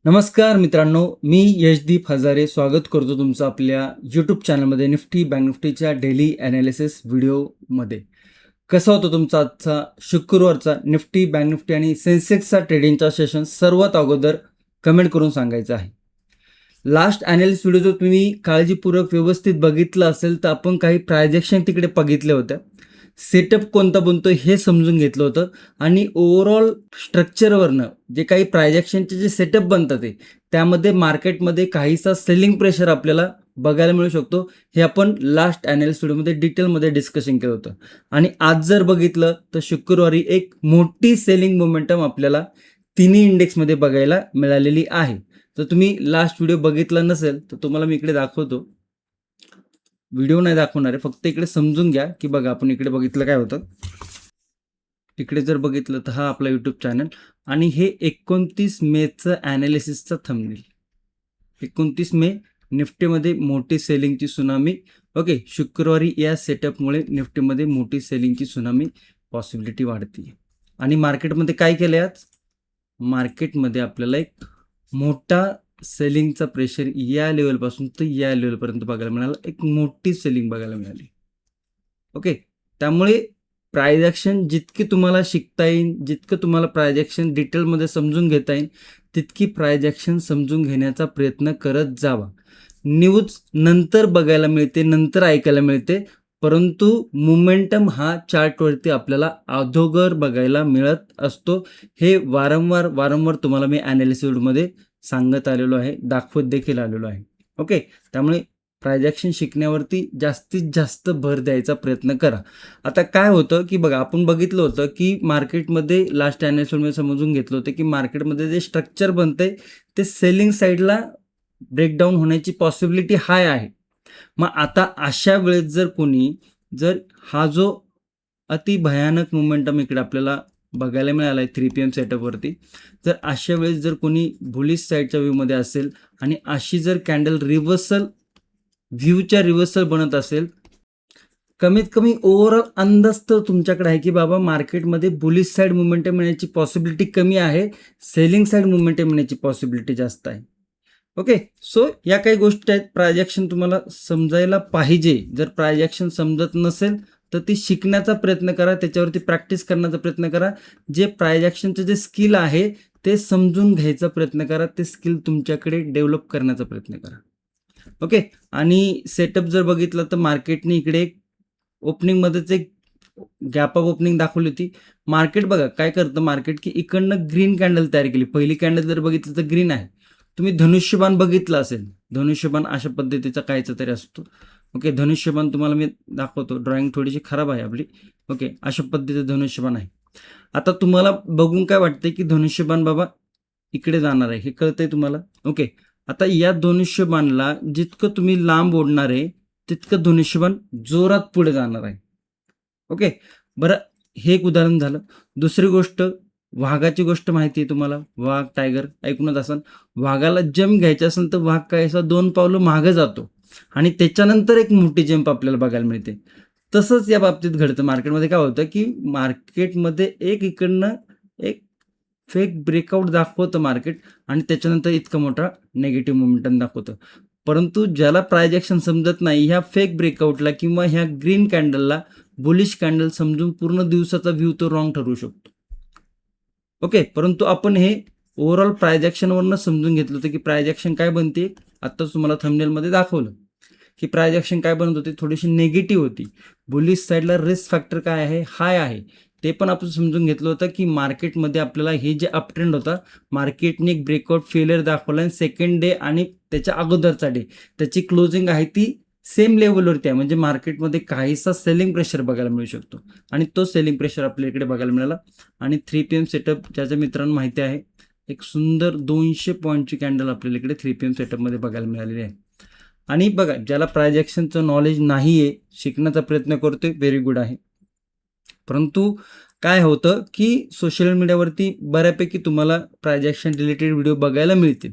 नमस्कार मित्रांनो, मी यशदीप हजारे स्वागत करतो तुमचं आपल्या यूट्यूब चॅनलमध्ये निफ्टी बँक निफ्टीच्या डेली ॲनालिसिस व्हिडिओमध्ये. कसा होता तुमचा आजचा शुक्रवारचा निफ्टी बँक निफ्टी आणि सेन्सेक्सचा ट्रेडिंगचा सेशन सर्वात अगोदर कमेंट करून सांगायचं आहे. लास्ट ॲनालिसिस व्हिडिओ जर तुम्ही काळजीपूर्वक व्यवस्थित बघितलं असेल तर आपण काही प्रायजेक्शन तिकडे बघितल्या होत्या. सेटअप कोणता बनतो हे समजून घेतलं होतं आणि ओव्हरऑल स्ट्रक्चरवरनं जे काही प्रायजेक्शनचे जे सेटअप बनतात त्यामध्ये मार्केटमध्ये काहीसा सेलिंग प्रेशर आपल्याला बघायला मिळू शकतो. हे आपण लास्ट ॲनालिसिस व्हिडिओमध्ये डिटेलमध्ये डिस्कशन केलं होतं. आणि आज जर बघितलं तर शुक्रवारी एक मोठी सेलिंग मोमेंटम आपल्याला तिन्ही इंडेक्समध्ये बघायला मिळालेली आहे. तर तुम्ही लास्ट व्हिडिओ बघितला नसेल तर तुम्हाला मी इकडे दाखवतो. व्हिडिओ नाही दाखवणार आहे, फक्त इकडे समजून घ्या की बघा आपण इकडे बघितलं काय होतं. इकडे जर बघितलं तर हा आपला यूट्यूब चॅनल आणि हे 29 मेचं ॲनालिसिसचं थंबनेल. 29 मे निफ्टीमध्ये मोठी सेलिंगची सुनामी. ओके, शुक्रवारी या सेटअपमुळे निफ्टीमध्ये मोठी सेलिंगची सुनामी पॉसिबिलिटी वाढते. आणि मार्केटमध्ये काय केलं आज? मार्केटमध्ये आपल्याला एक मोठा सेलिंगचा प्रेशर या लेवलपासून तर या लेवलपर्यंत बघायला मिळाला. एक मोठी सेलिंग बघायला मिळाली. ओके, त्यामुळे प्रायजेक्शन जितकी तुम्हाला शिकता येईल, जितकं तुम्हाला प्रायजेक्शन डिटेलमध्ये समजून घेता येईल तितकी प्रायजेक्शन समजून घेण्याचा प्रयत्न करत जावा. न्यूज नंतर बघायला मिळते, नंतर ऐकायला मिळते, परंतु मोमेंटम हा चार्टवरती आपल्याला अधोगर बघायला मिळत असतो. हे वारंवार तुम्हाला मी ॲनालिसिस व्हिडिओमध्ये सांगत आलेलो आहे, दाखवत देखील आलेलो आहे. ओके, त्यामुळे प्रायजेक्शन शिकण्यावरती जास्तीत जास्त भर द्यायचा प्रयत्न करा. आता काय होतं की बघा आपण बघितलं होतं की मार्केटमध्ये लास्ट ॲनालिसिसमध्ये समजून घेतलं होतं की मार्केटमध्ये जे स्ट्रक्चर बनतंय ते सेलिंग साईडला ब्रेकडाऊन होण्याची पॉसिबिलिटी हाय आहे. मग आता अशा वेळेस जर हा जो अति भयानक मोमेंटम इकडे आपल्याला बघायला मिळाला आहे 3 PM सेटअपवरती, जर अशा वेळेस जर कोणी बुलिश साईडच्या व्ह्यूमध्ये असेल आणि अशी जर कॅन्डल रिव्हर्सल बनत असेल, कमीत कमी ओव्हरऑल अंदाज तर तुमच्याकडे आहे की बाबा मार्केटमध्ये बुलिश साईड मोमेंटम येण्याची पॉसिबिलिटी कमी आहे, सेलिंग साईड मोमेंटम येण्याची पॉसिबिलिटी जास्त आहे. ओके, सो या काही गोष्टी आहेत. प्रायजेक्शन तुम्हाला समजायला पाहिजे. जर प्रायजेक्शन समजत नसेल तर ती शिकण्याचा प्रयत्न करा, त्याच्यावरती प्रॅक्टिस करण्याचा प्रयत्न करा. जे प्रायजेक्शनचं जे स्किल आहे ते समजून घ्यायचा प्रयत्न करा, ते स्किल तुमच्याकडे डेव्हलप करण्याचा प्रयत्न करा. ओके, आणि सेटअप जर बघितलं तर मार्केटने इकडे ओपनिंगमध्येच एक गॅप ऑफ ओपनिंग दाखवली होती. मार्केट बघा काय करतं मार्केट की इकडनं ग्रीन कॅन्डल तयार केली. पहिली कॅन्डल जर बघितलं तर ग्रीन आहे. तुम्ही धनुष्यबाण बघितलं असेल, धनुष्यबाण अशा पद्धतीचा कायचा तरी असतो. ओके, धनुष्यबाण तुम्हाला मी दाखवतो. ड्रॉइंग थोडीशी खराब आहे आपली. ओके, अशा पद्धतीचं धनुष्यबाण आहे. आता तुम्हाला बघून काय वाटतंय की धनुष्यबाण बाबा इकडे जाणार आहे, हे कळतंय तुम्हाला. ओके, आता या धनुष्यबाणला जितकं तुम्ही लांब ओढणार आहे तितकं धनुष्यबाण जोरात पुढे जाणार आहे. ओके, बरं हे एक उदाहरण झालं. दुसरी गोष्ट, वाघाची गोष्ट माहिती आहे तुम्हाला. वाघ, टायगर ऐकूनच असाल. वाघाला जंप घ्यायचा असेल तर वाघ काय असा 2 पावलं मागं जातो आणि त्याच्यानंतर एक मोठी जंप आपल्याला बघायला मिळते. तसंच या बाबतीत घडतं. मार्केटमध्ये काय होतं की मार्केटमध्ये इकडनं एक फेक ब्रेकआउट दाखवतं मार्केट आणि त्याच्यानंतर इतका मोठा नेगेटिव्ह मोमेंटम दाखवतं. परंतु ज्याला प्रायजेक्शन समजत नाही, ह्या फेक ब्रेकआउटला किंवा ह्या ग्रीन कॅन्डलला बुलिश कॅन्डल समजून पूर्ण दिवसाचा व्ह्यू तो रॉंग ठरवू शकतो. ओके, परंतु आपण हे ओव्हरऑल प्रायजेक्शनवरनं समजून घेतलं होतं की प्रायजेक्शन काय बनते. आत्ताच तुम्हाला थंबनेलमध्ये दाखवलं की प्रायजेक्शन काय बनत होती, थोडीशी निगेटिव्ह होती. बुलिश साईडला रिस्क फॅक्टर काय आहे, हाय आहे. ते पण आपण समजून घेतलं होतं की मार्केटमध्ये आपल्याला हे जे अपट्रेंड होता, मार्केटने एक ब्रेकआउट फेलियर दाखवला आणि सेकंड डे आणि त्याच्या अगोदरचा डे त्याची क्लोजिंग आहे ती सेम लेवलवरती आहे. म्हणजे मार्केटमध्ये काहीसा सेलिंग प्रेशर बघायला मिळू शकतो आणि तो सेलिंग प्रेशर आपल्या इकडे बघायला मिळाला. आणि 3 PM सेटअप ज्याच्या मित्रांनो माहिती आहे, एक सुंदर 200 पॉईंटची कॅन्डल आपल्याला इकडे 3 PM सेटअपमध्ये बघायला मिळालेली आहे. आणि बघा ज्याला प्रायजेक्शनचं नॉलेज नाही आहे, शिकण्याचा प्रयत्न करतोय, व्हेरी गुड आहे. परंतु काय होतं की सोशल मीडियावरती बऱ्यापैकी तुम्हाला प्रायजेक्शन रिलेटेड व्हिडिओ बघायला मिळतील.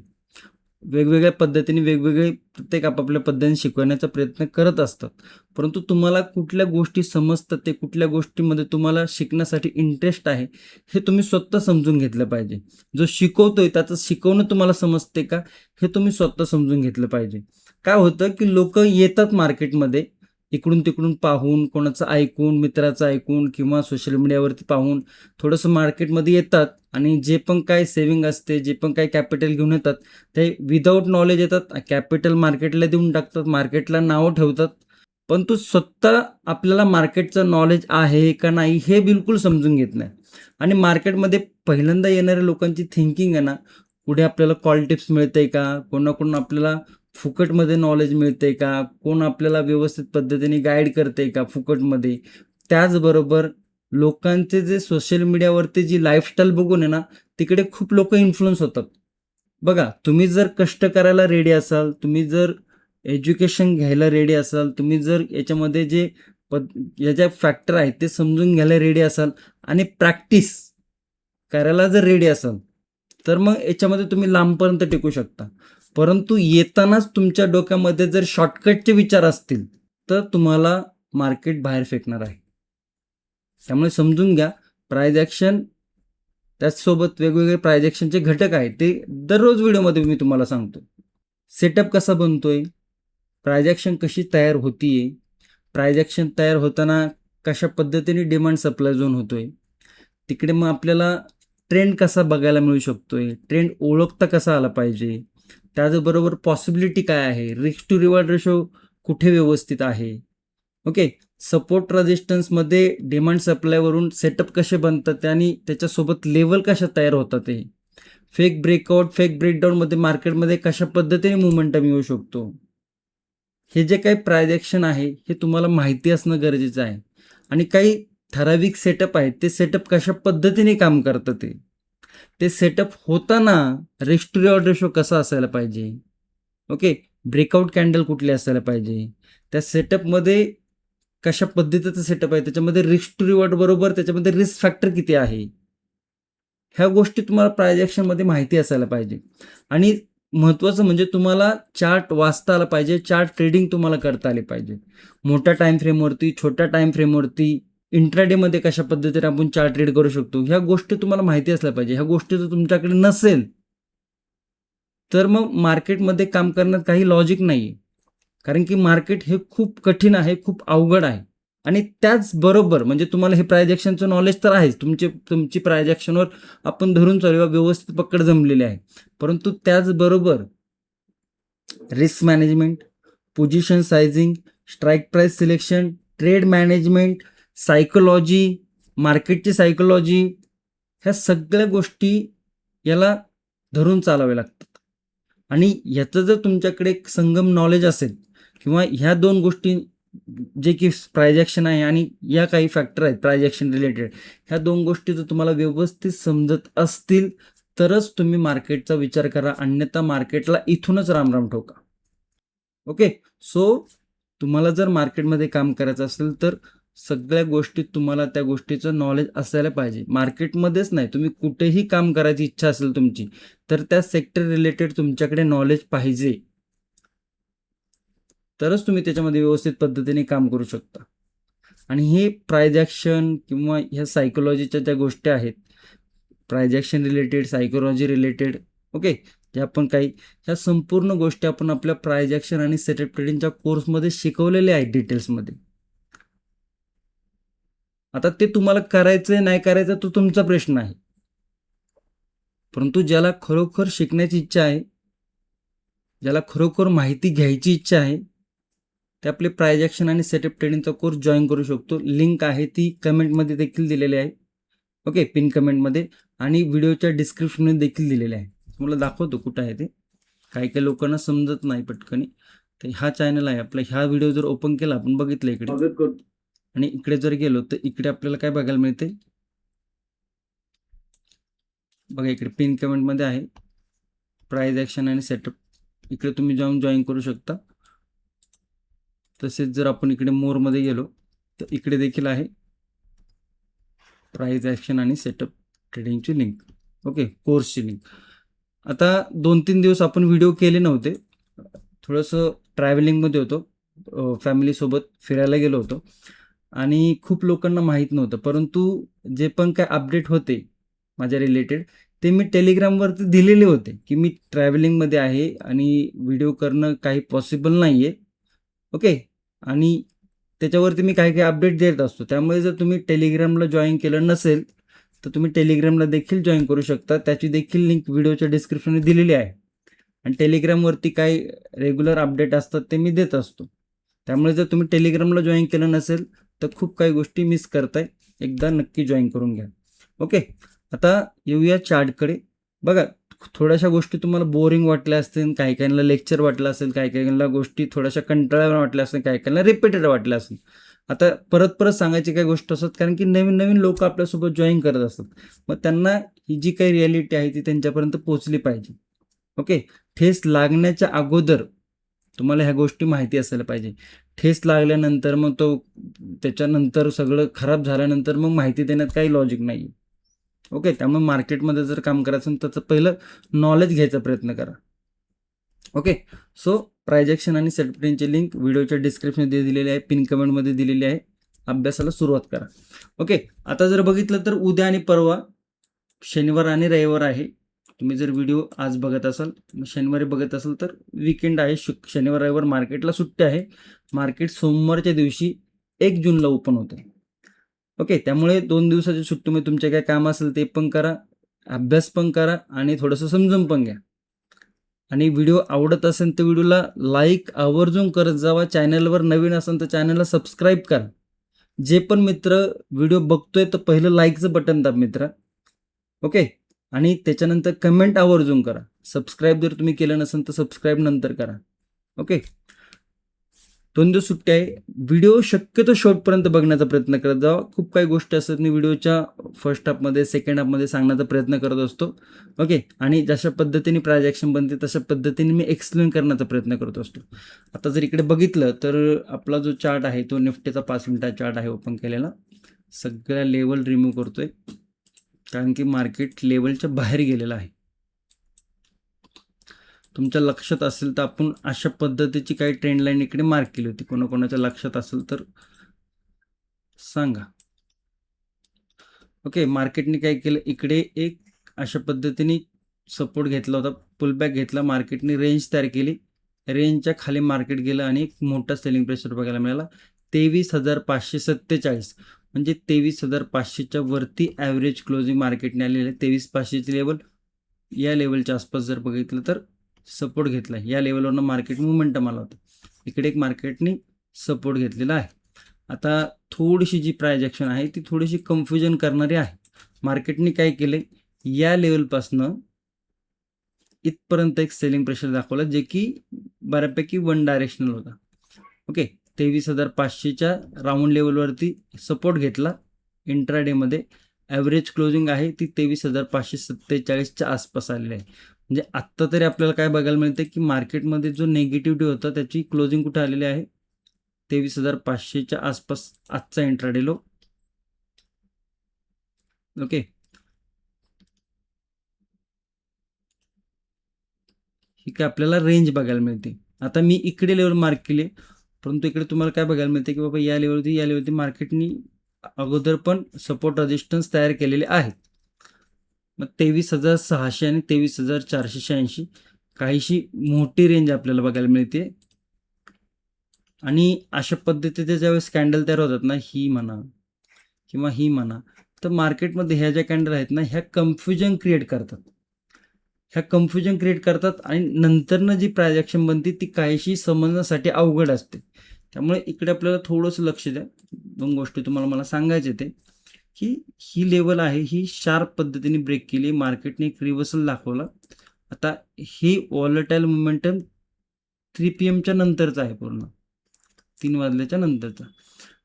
वेगवेगळ्या पद्धतीने वेगवेगळे प्रत्येक आपापल्या पद्धतीने शिकवण्याचा प्रयत्न करत असतात. परंतु तुम्हाला कुठल्या गोष्टी समजतात ते कुठल्या गोष्टीमध्ये तुम्हाला शिकण्यासाठी इंटरेस्ट आहे, हे तुम्ही स्वतः समजून घेतलं पाहिजे. जो शिकवतोय त्याचं शिकवणं तुम्हाला समजते का, हे तुम्ही स्वतः समजून घेतलं पाहिजे. काय होतं की लोकं येतात मार्केटमध्ये इकडून-तिकडून पाहून, कोणाचं ऐकून, मित्राचं ऐकून किंवा सोशल मीडियावरती पाहून थोडंसं मार्केटमध्ये येतात आणि जे पण काही सेव्हिंग असते, जे पण काही कॅपिटल घेऊन येतात, ते विदाऊट नॉलेज येतात. कॅपिटल मार्केटला देऊन टाकतात, मार्केटला नावं ठेवतात. परंतु स्वतः आपल्याला मार्केटचं नॉलेज आहे का नाही हे बिलकुल समजून घेत नाही. आणि मार्केटमध्ये पहिल्यांदा येणाऱ्या लोकांची थिंकिंग आहे ना, पुढे आपल्याला कॉल टिप्स मिळते का? कोणाकडून आपल्याला फुकटमध्ये नॉलेज मिळते का? कोण आपल्याला व्यवस्थित पद्धतीने गाईड करते का फुकटमध्ये? त्याचबरोबर लोकांचे जे सोशल मीडियावरती जी लाईफस्टाईल बघून आहे ना, तिकडे खूप लोकं इन्फ्लुअन्स होतात. बघा, तुम्ही जर कष्ट करायला रेडी असाल, तुम्ही जर एज्युकेशन घ्यायला रेडी असाल, तुम्ही जर याच्यामध्ये जे याच्या फॅक्टर आहेत ते समजून घ्यायला रेडी असाल आणि प्रॅक्टिस करायला जर रेडी असाल, तर मग याच्यामध्ये तुम्ही लांबपर्यंत टिकू शकता. परंतु येतानाच तुमच्या डोक्यामध्ये जर शॉर्टकटचे विचार असतील, तर तुम्हाला मार्केट बाहेर फेकणार आहे. त्यामुळे समजून घ्या, प्राइस ॲक्शन त्याचसोबत वेगवेगळे प्राइस ॲक्शनचे घटक आहेत, ते दररोज व्हिडिओमध्ये मी तुम्हाला सांगतो. सेटअप कसा बनतोय, प्राइस ॲक्शन कशी तयार होतीये, प्राइस ॲक्शन तयार होताना कशा पद्धतीने डिमांड सप्लाय झोन होतोय, तिकडे मग आपल्याला ट्रेंड कसा बघायला मिळू शकतोय, ट्रेंड ओळखता कसा आला पाहिजे, त्याचबरोबर पॉसिबिलिटी काय आहे, रिस्क टू रिवॉर्ड रेशो कुठे व्यवस्थित आहे, ओके. सपोर्ट रेजिस्टन्समध्ये डिमांड सप्लायवरून सेटअप कसे बनतात आणि त्याच्यासोबत लेवल कशा तयार होतात, ते फेक ब्रेकआउट फेक ब्रेकडाऊनमध्ये मार्केटमध्ये कशा पद्धतीने मोमेंटम येऊ शकतो, हे जे काही प्राइस ॲक्शन आहे हे तुम्हाला माहिती असणं गरजेचं आहे. आणि काही ठराविक सेटअप आहेत, ते सेटअप कशा पद्धतीने काम करतं, ते सेटअप होताना रिस्क टू रिवॉर्ड रेशो कसा असायला पाहिजे, ओके. ब्रेकआउट कॅन्डल कुठले असायला पाहिजे, त्या सेटअपमध्ये कशा पद्धतीचं सेटअप आहे, त्याच्यामध्ये रिस्क टू रिवॉर्ड बरोबर त्याच्यामध्ये रिस्क फॅक्टर किती आहे, ह्या गोष्टी तुम्हाला प्राइस ॲक्शनमध्ये माहिती असायला पाहिजे. आणि महत्त्वाचं म्हणजे तुम्हाला चार्ट वाचता आला पाहिजे, चार्ट ट्रेडिंग तुम्हाला करता आली पाहिजे. मोठ्या टाईम फ्रेमवरती, छोट्या टाईम फ्रेमवरती, इंट्राडेमध्ये कशा पद्धतीने आपण चार्ट ट्रेड करू शकतो, ह्या गोष्टी तुम्हाला माहिती असल्या पाहिजे. ह्या गोष्टी जर तुमच्याकडे नसेल, तर मग मार्केटमध्ये काम करण्यात काही लॉजिक नाही आहे. कारण की मार्केट हे खूप कठीण आहे, खूप अवघड आहे. आणि त्याचबरोबर म्हणजे तुम्हाला हे प्राइस ॲक्शनचं नॉलेज तर आहेच. तुमची प्राइस ॲक्शनवर आपण धरून चालूया, व्यवस्थित पकड जमलेली आहे. परंतु त्याचबरोबर risk management, position sizing, strike price selection, trade management, psychology, मार्केटची सायकोलॉजी, ह्या सगळ्या गोष्टी याला धरून चालाव्या लागतात. आणि ह्याचं जर तुमच्याकडे एक संगम नॉलेज असेल किंवा ह्या दोन गोष्टी जे की प्राइस ॲक्शन आहे आणि या काही फॅक्टर आहेत प्राइस ॲक्शन रिलेटेड, ह्या दोन गोष्टी जर तुम्हाला व्यवस्थित समजत असतील तरच तुम्ही मार्केटचा विचार करा, अन्यथा मार्केटला इथूनच रामराम ठोका. ओके. सो तुम्हाला जर मार्केटमध्ये काम करायचं असेल तर सगळ्या गोष्टीत तुम्हाला त्या गोष्टीचं नॉलेज असायला पाहिजे. मार्केटमध्येच नाही, तुम्ही कुठेही काम करायची इच्छा असेल तुमची, तर त्या सेक्टर रिलेटेड तुमच्याकडे नॉलेज पाहिजे, तरच तुम्ही त्याच्यामध्ये व्यवस्थित पद्धतीने काम करू शकता. आणि हे प्राइस ॲक्शन किंवा ह्या सायकोलॉजीच्या ज्या गोष्टी आहेत, price action related, psychology related, okay, जे आपण काही ह्या संपूर्ण गोष्टी आपण आपल्या प्राइस ॲक्शन आणि सेटअप ट्रेडिंगच्या कोर्समध्ये शिकवलेल्या आहेत डिटेल्समध्ये. आता ते तुम्हाला करायचं नाही करायचं तो तुमचा प्रश्न आहे. परंतु ज्याला खरोखर शिकण्याची इच्छा आहे, ज्याला खरोखर माहिती घ्यायची इच्छा आहे, ते आपले प्राइस ॲक्शन आणि सेटअप ट्रेडिंगचा कोर्स जॉईन करू शकतो. लिंक आहे ती कमेंटमध्ये देखील दिलेली आहे, ओके, पिन कमेंटमध्ये, आणि व्हिडिओच्या डिस्क्रिप्शनमध्ये देखील दिलेले आहे. तुम्हाला दाखवतो कुठं आहे ते. काही काही लोकांना समजत नाही पटकनी. तर हा चॅनल आहे आपला. ह्या व्हिडिओ जर ओपन केला, आपण बघितलं इकडे आणि इकडे जर गेलो तर इकडे आपल्याला काय बघायला मिळते, बघा इकडे पिन कमेंटमध्ये आहे प्राइस ॲक्शन आणि सेटअप. इकडे तुम्ही जाऊन जॉईन करू शकता. तसेच जर आपण इकडे मोरमध्ये गेलो तर इकडे देखील आहे प्राइस ॲक्शन आणि सेटअप ट्रेडिंगची लिंक, ओके, कोर्सची लिंक. आता 2-3 दिवस आपण व्हिडिओ केले नव्हते. थोडंसं ट्रॅव्हलिंगमध्ये होतो. फॅमिलीसोबत फिरायला गेलो होतो आणि खूप लोकांना माहीत नव्हतं. परंतु जे पण काय अपडेट होते माझ्या रिलेटेड ते मी टेलिग्रामवरती दिलेले होते, की मी ट्रॅव्हलिंगमध्ये आहे आणि व्हिडिओ करणं काही पॉसिबल नाही आहे. ओके. आणि त्याच्यावरती मी काही अपडेट देत असतो. त्यामुळे जर तुम्ही टेलिग्रामला जॉइन केलं नसेल, तर तुम्ही टेलिग्रामला देखील जॉइन करू शकता. त्याची देखील लिंक व्हिडिओच्या डिस्क्रिप्शनमध्ये दिलेली आहे. आणि टेलिग्रामवरती काही रेग्युलर अपडेट असतात ते मी देत असतो. त्यामुळे जर तुम्ही टेलिग्रामला जॉइन केलं नसेल, तर खूप काही गोष्टी मिस करताय. एकदा नक्की जॉइन करून घ्या. ओके. आता येऊया चार्टकडे. बघा, थोड्याशा गोष्टी तुम्हाला बोरिंग वाटल्या असतील, काही काहींना लेक्चर वाटलं असेल, काही काहींना गोष्टी थोड्याशा कंटाळवाण्या वाटल्या असेल, काही काहींना रिपीटेड वाटल्या असेल. आता परत सांगायची काही गोष्ट असतात, कारण की नवीन नवीन लोक आपल्यासोबत जॉईन करत असतात. मग त्यांना ही जी काही रिॲलिटी आहे ती त्यांच्यापर्यंत पोहोचली पाहिजे. ओके. ठेस लागण्याच्या अगोदर तुम्हाला ह्या गोष्टी माहिती असायला पाहिजे. ठेस लागल्यानंतर मग त्याच्यानंतर सगळं खराब झाल्यानंतर मग माहिती देण्यात काही लॉजिक नाही. ओके. त्यामुळे मार्केटमध्ये जर काम करायचं असेल तर पहिलं नॉलेज घ्यायचा प्रयत्न करा. ओके. सो प्राइस ॲक्शन आणि सेट प्रिंटची लिंक व्हिडिओच्या डिस्क्रिप्शनमध्ये दिलेली आहे, पिन कमेंटमध्ये दिलेली आहे. अभ्यासाला सुरुवात करा. ओके. आता जर बघितलं तर उद्या आणि परवा शनिवार आणि रविवार आहे. तुम्ही जर व्हिडिओ आज बघत असाल, शनिवारी बघत असाल तर वीकेंड आहे. शनिवार रविवार मार्केटला सुट्टी आहे. मार्केट सोमवारच्या दिवशी 1 जूनला ओपन होते. ओके. त्यामुळे 2 दिवसाची सुट्टीमध्ये तुमचे काय काम असेल ते पण करा, अभ्यास पण करा आणि थोडंसं समजून पण घ्या. आणि व्हिडिओ आवडत असेल तर व्हिडिओला लाईक आवर्जून करत जावा. चॅनलवर नवीन असेल तर चॅनलला सबस्क्राईब करा. जे पण मित्र व्हिडिओ बघतोय तर पहिलं लाईकचं बटन दाब मित्रा. ओके. आणि त्याच्यानंतर कमेंट आवर्जून करा. सबस्क्राईब जर तुम्ही केलं नसेल तर सबस्क्राईब नंतर करा. ओके. 2 दिवस सुट्टी आहे. व्हिडिओ शक्यतो शेवटपर्यंत बघण्याचा प्रयत्न करत जावा. खूप काही गोष्टी असतात मी व्हिडिओच्या फर्स्ट हाफमध्ये, सेकंड हाफमध्ये सांगण्याचा प्रयत्न करत असतो. ओके. आणि जशा पद्धतीने प्राइस ॲक्शन बनते तशा पद्धतीने मी एक्सप्लेन करण्याचा प्रयत्न करत असतो. आता जर इकडे बघितलं तर आपला जो चार्ट आहे तो निफ्टीचा 5 मिनिटाचा चार्ट आहे ओपन केलेला. सगळ्या लेवल रिमूव्ह करतोय, कारण की मार्केट लेवलच्या बाहेर गेलेलं आहे. तुमच्या लक्षात असेल तर आपण अशा पद्धतीची काही ट्रेंड लाईन इकडे मार्क केली होती. कोणाकोणाच्या लक्षात असेल तर सांगा. ओके. मार्केटने काय केलं, इकडे एक अशा पद्धतीने सपोर्ट घेतला होता, पुलबॅक घेतला, मार्केटने रेंज तयार केली. रेंजच्या खाली मार्केट गेलं आणि एक मोठा सेलिंग प्रेशर बघायला मिळाला. 23,547 म्हणजे 23,500च्या वरती ॲव्हरेज क्लोजिंग मार्केटने आलेलं आहे. 23,500ची लेवल, या लेवलच्या आसपास जर बघितलं तर सपोर्ट घेतला आहे. या लेवलवरनं मार्केट मुवमेंटम आला होता. इकडे एक मार्केटने सपोर्ट घेतलेला आहे. आता थोडीशी जी प्राइस ॲक्शन आहे ती थोडीशी कन्फ्युजन करणारी आहे. मार्केटने काय केले, या लेवलपासनं इथपर्यंत एक सेलिंग प्रेशर दाखवलं, जे की बऱ्यापैकी वन डायरेक्शनल होता. ओके. 23,500च्या राऊंड लेवलवरती सपोर्ट घेतला. इंट्राडेमध्ये ॲव्हरेज क्लोजिंग आहे ती 23,547च्या आसपास आलेली आहे. म्हणजे आत्ता तरी आपल्याला काय बघायला मिळते की मार्केटमध्ये जो नेगेटिव्हिटी होता त्याची क्लोजिंग कुठे आलेली आहे, 23,500च्या आसपास आजचा इंट्राडे लो. ओके. ही काय आपल्याला रेंज बघायला मिळते. आता मी इकडे लेवल मार्क केली, परंतु इकडे तुम्हाला काय बघायला मिळते की बाबा या लेवलवरती मार्केटनी अगोदर पण सपोर्ट रेजिस्टन्स तयार केलेले आहेत. मग 23,600 आणि 23,486 काहीशी मोठी रेंज आपल्याला बघायला मिळते. आणि अशा पद्धतीचे ज्यावेळेस कॅन्डल तयार होतात ना, ही म्हणा किंवा ही म्हणा, तर मार्केटमध्ये ह्या ज्या कॅन्डल आहेत ना, ह्या कन्फ्युजन क्रिएट करतात आणि नंतरनं जी प्राइस ॲक्शन बनते ती काहीशी समजण्यासाठी अवघड असते. त्यामुळे इकडे आपल्याला थोडंसं लक्ष द्या. 2 गोष्टी तुम्हाला मला सांगायचे ते, की ही लेवल आहे ही शार्प पद्धतीने ब्रेक केली. मार्केटने एक रिव्हर्सल दाखवला. आता ही व्हॉलेटाईल मोमेंटम 3 PM नंतरचा आहे, पूर्ण 3 वाजल्याच्या नंतरचा.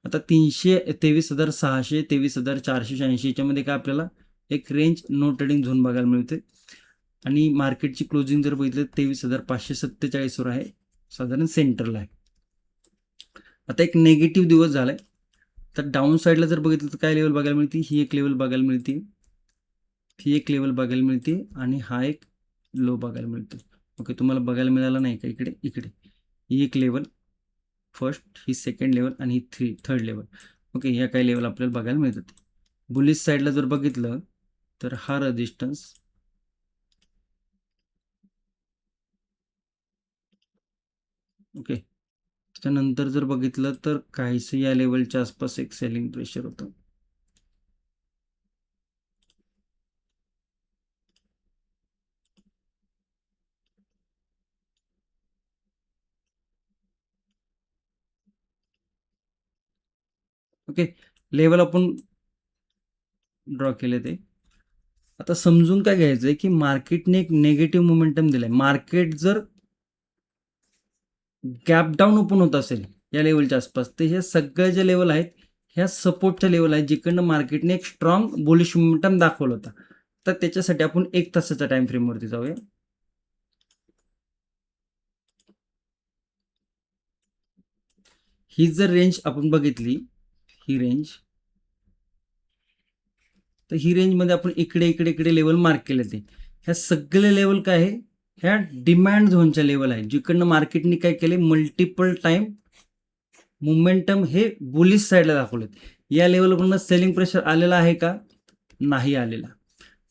आता 23,600 23,486 याच्यामध्ये काय आपल्याला एक रेंज नो ट्रेडिंग झोन बघायला मिळते. आणि मार्केटची क्लोजिंग जर बघितलं 23,547वर आहे, साधारण सेंटरला आहे. आता एक नेगेटिव्ह दिवस झालाय. तर डाऊन साईडला जर बघितलं तर काय लेवल बघायला मिळते, ही एक लेवल बघायला मिळते, ही एक लेवल बघायला मिळते आणि हा एक लो बघायला मिळतो. ओके, तुम्हाला बघायला मिळाला नाही का इकडे? इकडे ही एक लेवल फर्स्ट, ही सेकंड लेवल आणि ही थर्ड लेवल. ओके, ह्या काही लेवल आपल्याला बघायला मिळतात. बुलिश साईडला जर बघितलं तर हा रेजिस्टन्स, ओके, त्याच्यानंतर जर बघितलं तर काहीसं या लेवलच्या आसपास एक सेलिंग प्रेशर होतं. ओके, लेवल आपण ड्रॉ केले ते. आता समजून काय घ्यायचंय की मार्केटने एक नेगेटिव्ह मोमेंटम दिलाय. मार्केट जर गॅप डाऊन ओपन होत असेल या लेवलच्या आसपास, तर ह्या सगळ्या ज्या लेवल आहेत ह्या सपोर्टच्या लेवल आहेत, जिकडनं मार्केटने एक स्ट्रॉंग बुलिश मोमेंटम दाखवलं होता. तर त्याच्यासाठी आपण 1 तासाच्या टाइम फ्रेमवरती जाऊया. ही जर रेंज आपण बघितली, ही रेंज, तर ही रेंजमध्ये आपण इकडे इकडे इकडे लेवल मार्क केले ते. ह्या सगळे लेवल काय आहे? ह्या डिमांड झोनच्या लेवल आहे, जिकडनं मार्केटने काय केले, मल्टिपल टाइम मोमेंटम हे बुलिश साईडला दाखवलेत. या लेवलवरनं सेलिंग प्रेशर आलेला आहे का? नाही आलेला.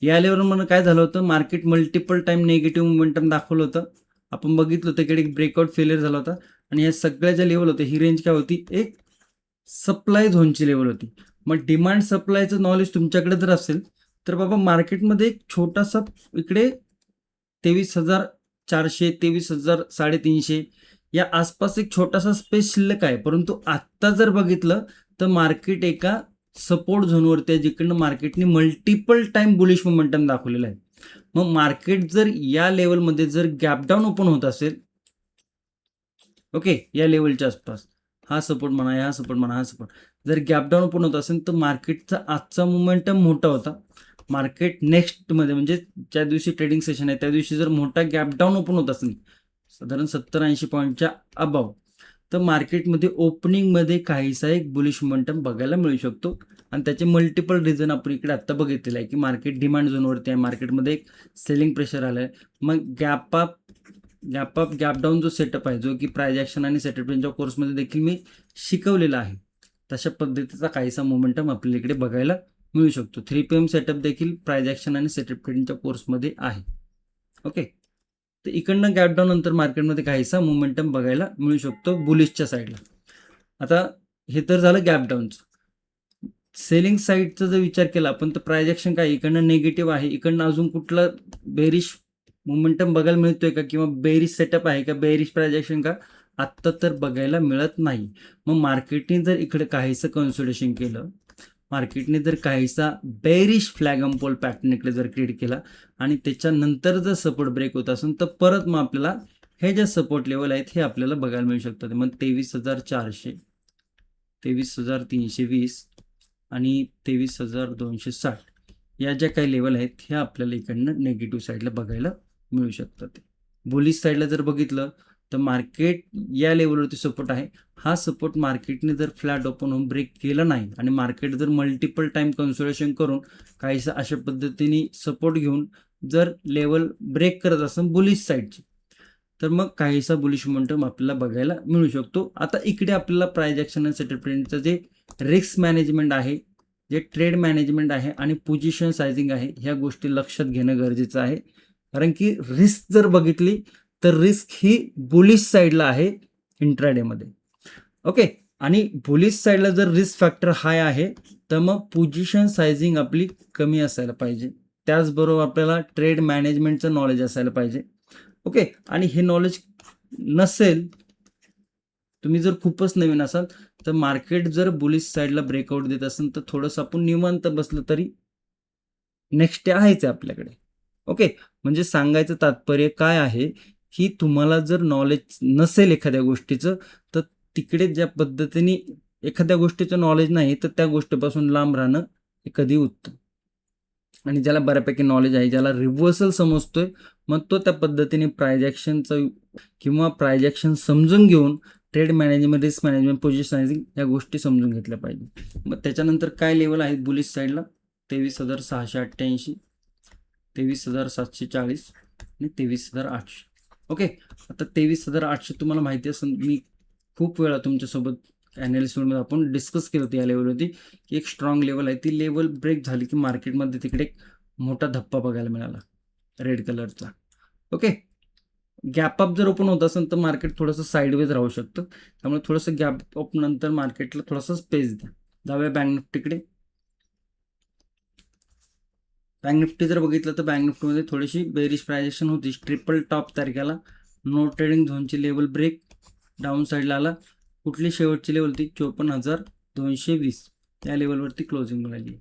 या लेवलवरनं काय झालं होतं, market multiple time negative momentum दाखवलं होतं. आपण बघितलं होतं इकडे एक ब्रेकआउट फेलियर झाला होता. आणि या सगळ्या ज्या लेवल होते, ही रेंज काय होती, एक सप्लाय झोनची लेवल होती. मग डिमांड सप्लायचं नॉलेज तुमच्याकडे जर असेल तर बाबा मार्केटमध्ये एक छोटासा इकडे 23,400, 23,350 या आसपास एक छोटासा स्पेस शिल्लक आहे. परंतु आत्ता जर बघितलं तर मार्केट एका सपोर्ट झोनवरती आहे, जिकडनं मार्केटने मल्टिपल टाइम बुलिश मोमेंटम दाखवलेला आहे. मग मार्केट जर या लेवलमध्ये जर गॅप डाऊन ओपन होत असेल, ओके, या लेवलच्या आसपास, हा सपोर्ट म्हणा, हा सपोर्ट म्हणा, हा सपोर्ट, जर गॅप डाऊन ओपन होत असेल तर मार्केटचा आजचा मोमेंटम मोठा होता. मार्केट नेक्स्टमध्ये म्हणजे ज्या दिवशी ट्रेडिंग सेशन आहे त्या दिवशी जर मोठा गॅप डाऊन ओपन होत असेल साधारण 70-80 पॉईंटच्या अबाव, तर मार्केटमध्ये ओपनिंगमध्ये काहीसा एक बुलिश मोमेंटम बघायला मिळू शकतो. आणि त्याचे मल्टिपल रिझन आपण इकडे आत्ता बघितलेलं आहे की मार्केट डिमांड झोनवरती आहे, मार्केटमध्ये एक सेलिंग प्रेशर आलं आहे. मग गॅप गॅप डाऊन जो सेटअप आहे, जो की प्राइस ॲक्शन आणि सेटअप रेंजच्या कोर्समध्ये देखील मी शिकवलेला आहे, तशा पद्धतीचा काहीसा मोमेंटम आपल्याला इकडे बघायला मिळू शकतो. 3 PM सेटअप देखील प्राइस ॲक्शन आणि सेटअप ट्रेडिंगच्या कोर्समध्ये आहे. ओके, तर इकडनं गॅप डाऊन नंतर मार्केटमध्ये काहीसा मोमेंटम बघायला मिळू शकतो बुलिशच्या साईडला. आता हे तर झालं गॅप डाऊनचं. सेलिंग साईडचा जर विचार केला आपण तर प्राइस ॲक्शन काय, इकडनं निगेटिव्ह आहे, इकडनं अजून कुठला बेरिश मोमेंटम बघायला मिळतोय का, किंवा बेरिश सेटअप आहे का, बेरिश प्राइस ॲक्शन का, आत्ता तर बघायला मिळत नाही. मग मार्केटने जर इकडे काहीसं कन्सोलिडेशन केलं, मार्केटने जर काहीसा bearish flag and pole pattern इकडे जर क्रिएट केला आणि त्याच्यानंतर जर सपोर्ट ब्रेक होत असेल तर परत मग आपल्याला हे जे सपोर्ट लेवल आहेत हे आपल्याला बघायला मिळू शकतात. मग 23,400, 23,320 आणि 23,260 या ज्या काही लेवल आहेत ह्या आपल्याला इकडनं नेगेटिव्ह साईडला बघायला मिळू शकतात. बुलिश साईडला जर बघितलं तर मार्केट या लेवलवरती सपोर्ट आहे. हा सपोर्ट मार्केटने जर फ्लॅट ओपन होऊन ब्रेक केला नाही आणि मार्केट जर मल्टिपल टाइम कन्सोलिडेशन करून काहीसं अशा पद्धतीने सपोर्ट घेऊन जर लेवल ब्रेक करत असेल बुलिश साईडची, तर मग काहीसा बुलिश मोमेंटम आपल्याला बघायला मिळू शकतो. आता इकडे आपल्याला प्राइस ॲक्शन आणि सेटअप ट्रेंडचं जे रिस्क मॅनेजमेंट आहे, जे ट्रेड मॅनेजमेंट आहे आणि पोझिशन सायझिंग आहे, ह्या गोष्टी लक्षात घेणं गरजेचं आहे. कारण की रिस्क जर बघितली तर रिस्क ही बुलिश साईडला आहे इंट्राडेमध्ये. ओके, आणि बुलिश साईडला जर रिस्क फॅक्टर हाय आहे तर मग पोझिशन सायझिंग आपली कमी असायला पाहिजे. त्याचबरोबर आपल्याला ट्रेड मॅनेजमेंटचं नॉलेज असायला पाहिजे. ओके, आणि हे नॉलेज नसेल, तुम्ही जर खूपच नवीन असाल तर मार्केट जर बुलिश साईडला ब्रेकआउट देत असेल तर थोडंसं आपण निवांत बसलं तरी नेक्स्ट डे आहेच आहे आपल्याकडे. ओके, म्हणजे सांगायचं तात्पर्य काय आहे की तुम्हाला जर नॉलेज नसेल एखाद्या गोष्टीचं तर तिकडे ज्या पद्धतीने एखाद्या गोष्टीचं नॉलेज नाही तर त्या गोष्टीपासून लांब राहणं हे कधी उत्तम. आणि ज्याला बऱ्यापैकी नॉलेज आहे, ज्याला रिव्हर्सल समजतोय, मग तो त्या पद्धतीने प्राइस ॲक्शनचं किंवा प्राइस ॲक्शन समजून घेऊन ट्रेड मॅनेजमेंट, रिस्क मॅनेजमेंट, पोझिशनायझिंग या गोष्टी समजून घेतल्या पाहिजे. मग त्याच्यानंतर काय लेवल आहेत बुलिश साईडला, 23,688, 23,740, आणि 23,800. ओके, आता 23,800 तुम्हाला माहिती असेल, मी खूप वेळा तुमच्यासोबत ॲनालिसिसमध्ये आपण डिस्कस केलं होतं या लेवलवरती, की एक स्ट्रॉंग लेवल आहे. ती लेवल ब्रेक झाली की मार्केटमध्ये तिकडे एक मोठा धप्पा बघायला मिळाला रेड कलरचा. ओके, गॅप अप जर ओपन होत असेल तर मार्केट थोडंसं साईडवेज राहू शकतं. त्यामुळे थोडंसं गॅप अप नंतर मार्केटला थोडासा स्पेस द्या. जाऊया बँक निफ्टीकडे. बँक निफ्टी जर बघितलं तर बँक निफ्टीमध्ये थोडीशी बेरिश प्रायजेक्शन होती. ट्रिपल टॉप तारखेला नो ट्रेडिंग झोनची लेवल ब्रेक डाऊन साईडला आला. कुठली शेवटची लेवल ती 54,220 या लेवलवरती क्लोजिंग मिळाली.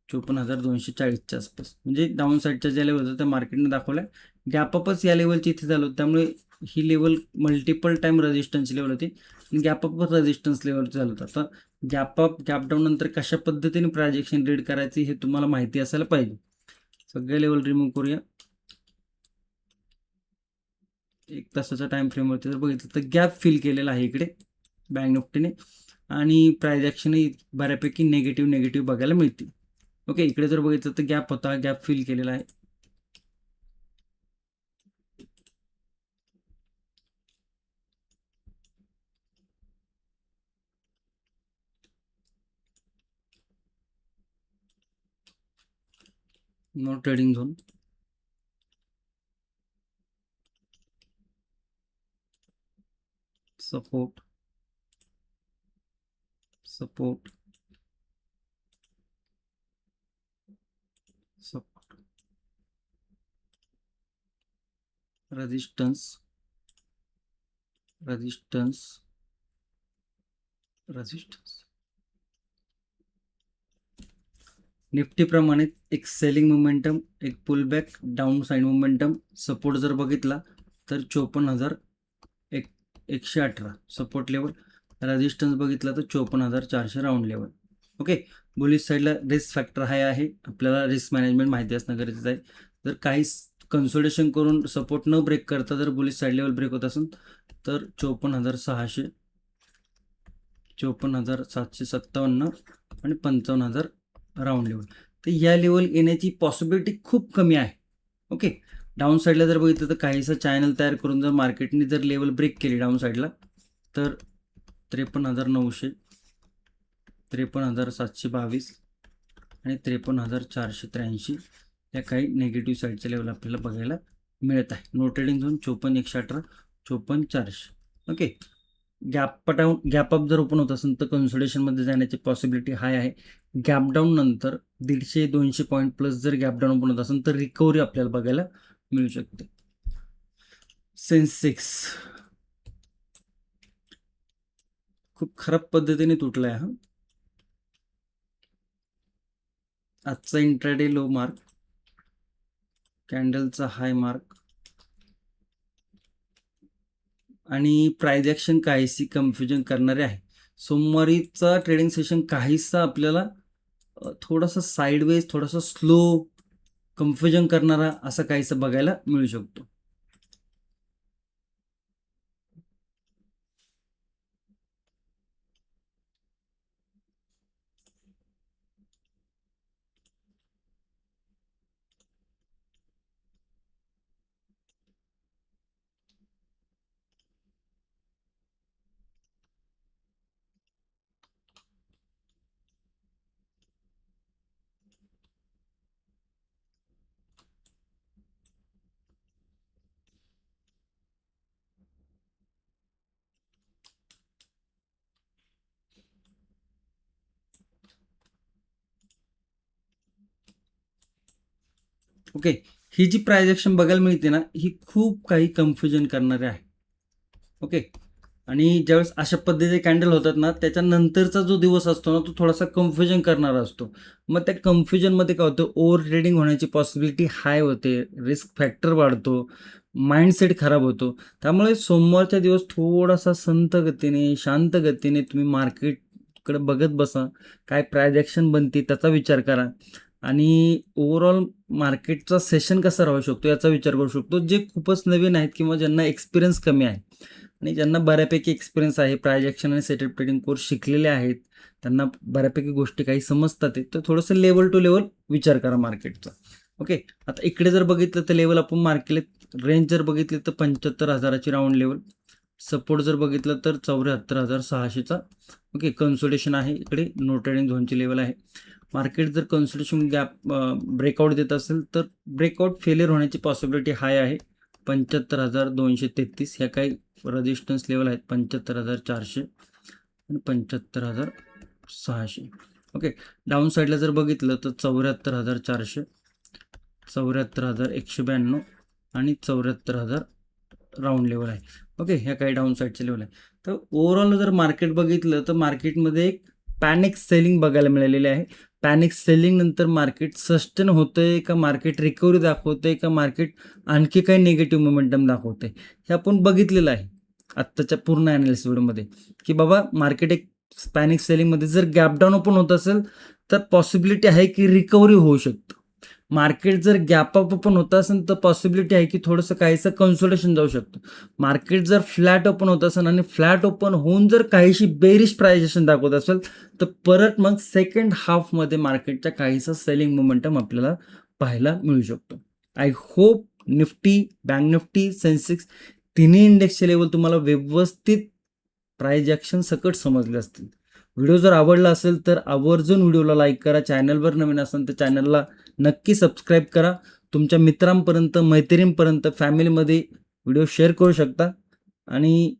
54,240च्या आसपास, म्हणजे डाऊन साईडच्या ज्या लेवल होत्या त्या मार्केटने दाखवल्या. गॅपअपच या लेवलची इथे झालं, त्यामुळे ही level multiple time resistance level होती आणि गॅपअपच रेजिस्टन्स लेवलचं झालं होतं. आता गॅपअप गॅपडाऊन नंतर कशा पद्धतीने प्रायजेक्शन रीड करायची हे तुम्हाला माहिती असायला पाहिजे. सगळे लेवल रिमूव्ह करूया. 1 तासाच्या टाइम फ्रेमवरती जर बघितलं तर गॅप फिल केलेला आहे इकडे बँक निफ्टीने आणि प्रायजेक्शनही बऱ्यापैकी निगेटिव्ह बघायला मिळतील. ओके, इकडे जर बघितलं तर गॅप होता, गॅप फिल केलेला आहे. No trading zone, support, support, support, resistance, resistance, resistance. निफ्टीप्रमाणे एक सेलिंग मोमेंटम, एक pullback, down side momentum. Support जर बघितला तर 54,118 सपोर्ट लेवल. रेजिस्टन्स बघितला तर 54,400 राऊंड लेवल. ओके, बुलिश साईडला रिस्क फॅक्टर हाय आहे. आपल्याला रिस्क मॅनेजमेंट माहिती असणं गरजेचं आहे. जर काही कन्सोलिडेशन करून सपोर्ट न ब्रेक करता जर बुलिश साईड लेवल ब्रेक होत असेल तर 54,600, 54,757 आणि 55,000 राऊंड लेवल. तर या लेवल येण्याची पॉसिबिलिटी खूप कमी आहे. ओके, डाऊन साईडला जर बघितलं तर काहीसा चॅनल तयार करून जर मार्केटने जर लेवल ब्रेक केली डाऊन साईडला तर 53,900, 53,722 आणि 53,483 या काही नेगेटिव्ह साईडच्या लेवल आपल्याला बघायला मिळत आहे. No trading zone 54,118, 54,400. Okay, gap up जर ओपन होत असेल तर कन्सोलिडेशनमध्ये जाण्याची पॉसिबिलिटी हाय आहे. गॅपडाऊन नंतर 150-200 पॉईंट प्लस जर गॅपडाऊन ओपन होत असेल तर रिकव्हरी आपल्याला बघायला मिळू शकते. सेन्सेक्स खूप खराब पद्धतीने तुटलाय हा. आजचा इंट्राडे लो मार्क, कॅन्डलचा हाय मार्क आणि प्राइस ॲक्शन काहीशी कन्फ्युजन करणारे आहे. सोमवारीचा ट्रेडिंग सेशन काहीसा आपल्याला थोडासा साईडवेज, थोडासा स्लो, कन्फ्युजन करणारा असं काहीसं बघायला मिळू शकतो. ओके, ही जी प्राइस ॲक्शन बघायला मिळते ना, ही खूप काही कन्फ्युजन करणारे आहे. ओके, आणि ज्यावेळेस अशा पद्धतीचे कॅन्डल होतात ना, त्याच्यानंतरचा जो दिवस असतो ना तो थोडासा कन्फ्युजन करणारा असतो. मग त्या कन्फ्युजनमध्ये काय होतं, ओव्हर ट्रेडिंग होण्याची पॉसिबिलिटी हाय होते, रिस्क फॅक्टर वाढतो, माइंडसेट खराब होतो. त्यामुळे सोमवारचा दिवस थोडासा संथ गतीने, शांत गतीने तुम्ही मार्केटकडे बघत बसा. काय प्राइस ॲक्शन बनते त्याचा विचार करा आणि ओव्हरऑल मार्केटचा सेशन कसा राहू शकतो याचा विचार करू शकतो. जे खूपच नवीन आहेत किंवा ज्यांना एक्सपिरियन्स कमी आहे आणि ज्यांना बऱ्यापैकी एक्सपिरियन्स आहे, प्राइस ॲक्शन आणि सेटअप ट्रेडिंग कोर्स शिकलेले आहेत, त्यांना बऱ्यापैकी गोष्टी काही समजतात आहेत, तर थोडंसं लेवल टू लेवल विचार करा मार्केटचा. ओके, आता इकडे जर बघितलं तर लेवल आपण मार्क केले रेंज जर बघितली तर 75,000ची राऊंड लेवल, सपोर्ट जर बघितलं तर 74,600चा. ओके, कन्सोलिडेशन आहे, इकडे नो ट्रेडिंग झोनची लेवल आहे. मार्केट जर कन्सोलिडेशन गॅप ब्रेकआउट देत असेल तर ब्रेकआउट फेलियर होण्याची पॉसिबिलिटी हाय आहे. 75,233 ह्या काही रेजिस्टन्स लेवल आहेत, 75,400 आणि 75,600. ओके, डाऊन साईडला जर बघितलं तर 74,400, 74,192 आणि 74,000 राऊंड लेवल आहे. ओके, ह्या काही डाऊन साईडचे लेवल आहे. तर ओव्हरऑल जर मार्केट बघितलं तर मार्केटमध्ये एक पॅनिक सेलिंग बघायला मिळालेली आहे. पॅनिक सेलिंग नंतर मार्केट सस्टेन होतंय का, मार्केट रिकव्हरी दाखवतंय का, मार्केट आणखी काही निगेटिव्ह मोमेंटम दाखवतंय, हे आपण बघितलेलं आहे आत्ताच्या पूर्ण ॲनालिसिस व्हिडिओमध्ये, की बाबा मार्केट एक पॅनिक सेलिंगमध्ये जर गॅप डाऊन ओपन होत असेल तर पॉसिबिलिटी आहे की रिकव्हरी होऊ शकतं. मार्केट जर गॅप अप ओपन होत असेल तर पॉसिबिलिटी आहे की थोडंसं काहीसं कन्सोलिडेशन जाऊ शकतं. मार्केट जर फ्लॅट ओपन होत असेल आणि फ्लॅट ओपन होऊन जर काहीशी बेरिश प्रायझेशन दाखवत असेल तर परत मग सेकंड हाफमध्ये मार्केटच्या काहीसा सेलिंग मोमेंटम आपल्याला पाहायला मिळू शकतो. I hope Nifty, bank Nifty, Sensex तिन्ही इंडेक्सचे लेवल तुम्हाला व्यवस्थित प्राइस ॲक्शन सकट समजले असतील. व्हिडिओ जर आवडला असेल तर आवर्जून व्हिडिओला लाईक करा. चॅनलवर नवीन असेल तर चॅनलला नक्की सबस्क्राईब करा. तुमच्या मित्रांपर्यंत, मैत्रिणींपर्यंत, फॅमिलीमध्ये व्हिडिओ शेअर करू शकता आणि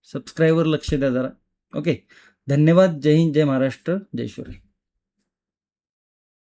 सबस्क्राईबवर लक्ष द्या जरा. ओके, धन्यवाद. जय हिंद, जय महाराष्ट्र, जय शिवराय.